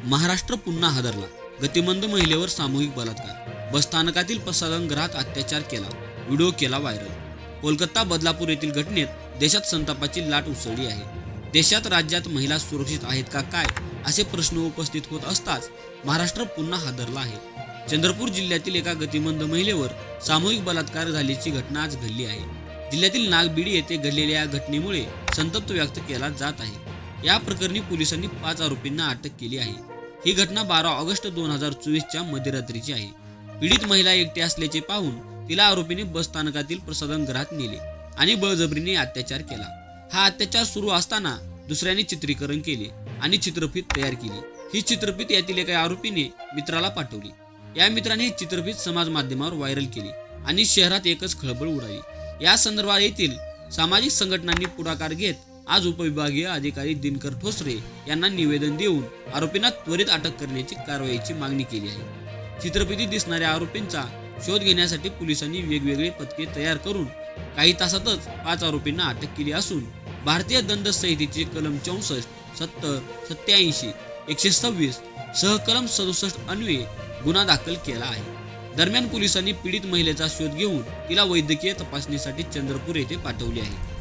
महाराष्ट्र पुन्हा हादरला. गतिमंद महिलेवर सामूहिक बलात्कार. बसस्थानकातील प्रसाधनगृहात अत्याचार केला. व्हिडिओ केला व्हायरल. कोलकाता बदलापूर येथील घटनेत देशात संतापाची लाट उसळली आहे. देशात राज्यात महिला सुरक्षित आहेत का काय असे प्रश्न उपस्थित होत असताच महाराष्ट्र पुन्हा हादरला आहे. चंद्रपूर जिल्ह्यातील एका गतिमंद महिलेवर सामूहिक बलात्कार झाल्याची घटना आज घडली आहे. जिल्ह्यातील नागबिडी येथे घडलेल्या या घटनेमुळे संतप्त व्यक्त केला जात आहे. या प्रकरणी पोलिसांनी 5 आरोपींना अटक केली आहे. ही घटना 12 ऑगस्ट 2024च्या मध्यरात्रीची आहे. पीडित महिला एकटी असल्याचे पाहून तिला आरोपीने बसस्थानकातील प्रसाधनगृहात नेले आणि बळजबरीने अत्याचार केला. हा अत्याचार सुरू असताना दुसऱ्याने चित्रीकरण केले आणि चित्रफित तयार केली. ही चित्रफित यातील एका आरोपीने मित्राला पाठवली. या मित्राने ही चित्रफित समाज माध्यमावर व्हायरल केली आणि शहरात एकच खळबळ उडाली. या संदर्भात येथील सामाजिक संघटनांनी पुढाकार घेत आज उपविभागीय अधिकारी दिनकर ठोसरे यांना निवेदन देऊन आरोपींना त्वरित अटक करण्याची कारवाईची मागणी केली आहे. चित्रफितीत दिसणाऱ्या आरोपींचा शोध घेण्यासाठी पोलिसांनी वेगवेगळे पथके तयार करून काही तासातच 5 आरोपींना अटक केली असून भारतीय दंड संहितेचे कलम 64, 70, 87, 126 सह कलम 67 अन्वये गुन्हा दाखल केला आहे. दरम्यान पोलिसांनी पीडित महिलेचा शोध घेऊन तिला वैद्यकीय तपासणीसाठी चंद्रपूर येथे पाठवले आहे.